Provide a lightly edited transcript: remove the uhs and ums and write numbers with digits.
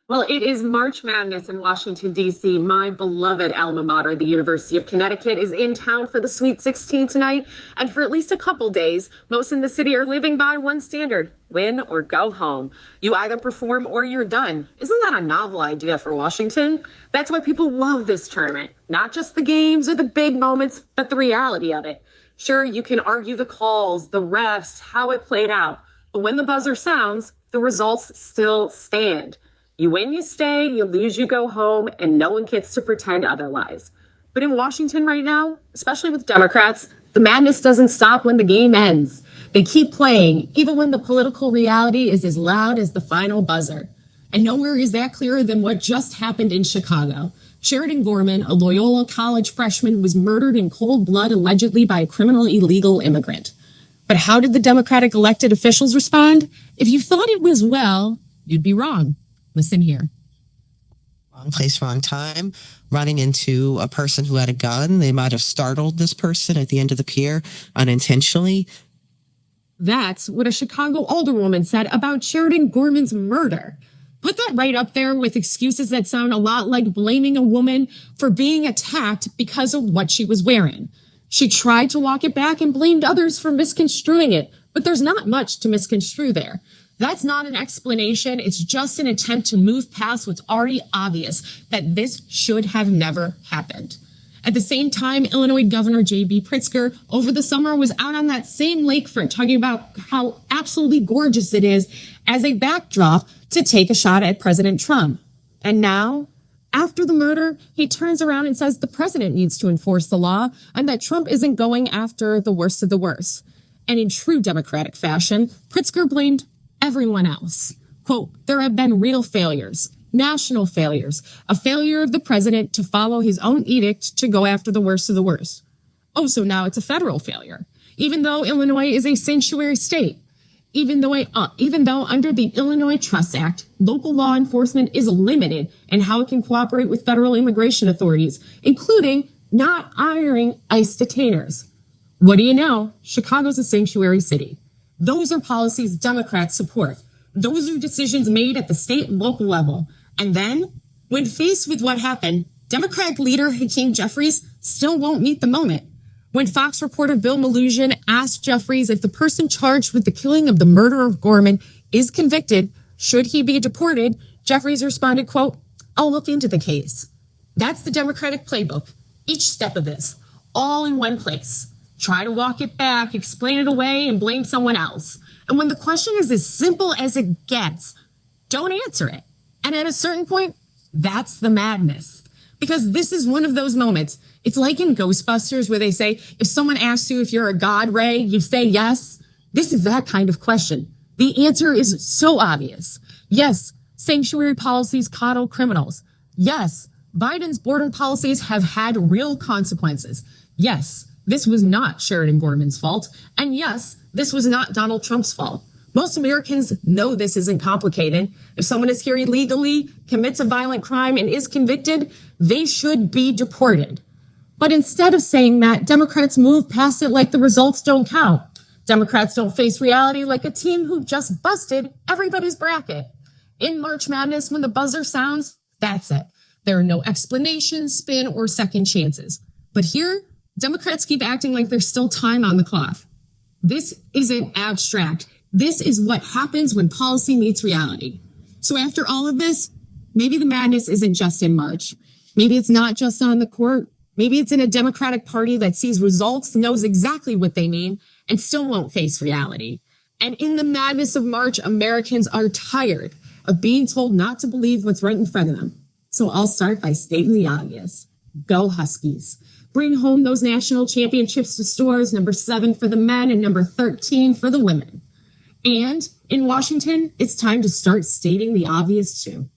Well, it is March Madness in Washington, D.C. My beloved alma mater, the University of Connecticut, is in town for the Sweet 16 tonight. And for at least a couple days, most in the city are living by one standard: win or go home. You either perform or you're done. Isn't that a novel idea for Washington? That's why people love this tournament. Not just the games or the big moments, but the reality of it. Sure, you can argue the calls, the refs, how it played out. But when the buzzer sounds, the results still stand. You win, you stay, you lose, you go home, and no one gets to pretend otherwise. But in Washington right now, especially with Democrats, the madness doesn't stop when the game ends. They keep playing, even when the political reality is as loud as the final buzzer. And nowhere is that clearer than what just happened in Chicago. Sheridan Gorman, a Loyola College freshman, was murdered in cold blood allegedly by a criminal illegal immigrant. But how did the Democratic elected officials respond? If you thought it was well, you'd be wrong. Listen here. Wrong place, wrong time. Running into a person who had a gun. They might have startled this person at the end of the pier unintentionally. That's what a Chicago alderwoman said about Sheridan Gorman's murder. Put that right up there with excuses that sound a lot like blaming a woman for being attacked because of what she was wearing. She tried to walk it back and blamed others for misconstruing it, but there's not much to misconstrue there. That's not an explanation. It's just an attempt to move past what's already obvious, that this should have never happened. At the same time, Illinois Governor J.B. Pritzker over the summer was out on that same lakefront talking about how absolutely gorgeous it is as a backdrop to take a shot at President Trump. And now, after the murder, he turns around and says the president needs to enforce the law and that Trump isn't going after the worst of the worst. And in true Democratic fashion, Pritzker blamed everyone else. Quote, there have been real failures, national failures, a failure of the president to follow his own edict to go after the worst of the worst. Oh, so now it's a federal failure, even though Illinois is a sanctuary state. Even though under the Illinois Trust Act, local law enforcement is limited in how it can cooperate with federal immigration authorities, including not hiring ICE detainers. What do you know? Chicago's a sanctuary city. Those are policies Democrats support. Those are decisions made at the state and local level. And then, when faced with what happened, Democratic leader Hakeem Jeffries still won't meet the moment. When Fox reporter Bill Malugin asked Jeffries if the person charged with the killing of the murderer of Gorman is convicted, should he be deported, Jeffries responded, quote, I'll look into the case. That's the Democratic playbook. Each step of this, all in one place. Try to walk it back, explain it away, and blame someone else. And when the question is as simple as it gets, don't answer it. And at a certain point, that's the madness. Because this is one of those moments. It's like in Ghostbusters where they say, if someone asks you if you're a god, Ray, you say yes. This is that kind of question. The answer is so obvious. Yes, sanctuary policies coddle criminals. Yes, Biden's border policies have had real consequences. Yes, this was not Sheridan Gorman's fault. And yes, this was not Donald Trump's fault. Most Americans know this isn't complicated. If someone is here illegally, commits a violent crime, and is convicted, they should be deported. But instead of saying that, Democrats move past it like the results don't count. Democrats don't face reality like a team who just busted everybody's bracket. In March Madness, when the buzzer sounds, that's it. There are no explanations, spin, or second chances. But here, Democrats keep acting like there's still time on the clock. This isn't abstract. This is what happens when policy meets reality. So after all of this, maybe the madness isn't just in March. Maybe it's not just on the court. Maybe it's in a Democratic Party that sees results, knows exactly what they mean, and still won't face reality. And in the madness of March, Americans are tired of being told not to believe what's right in front of them. So I'll start by stating the obvious. Go Huskies. Bring home those national championships to stores, number 7 for the men and number 13 for the women. And in Washington, it's time to start stating the obvious too.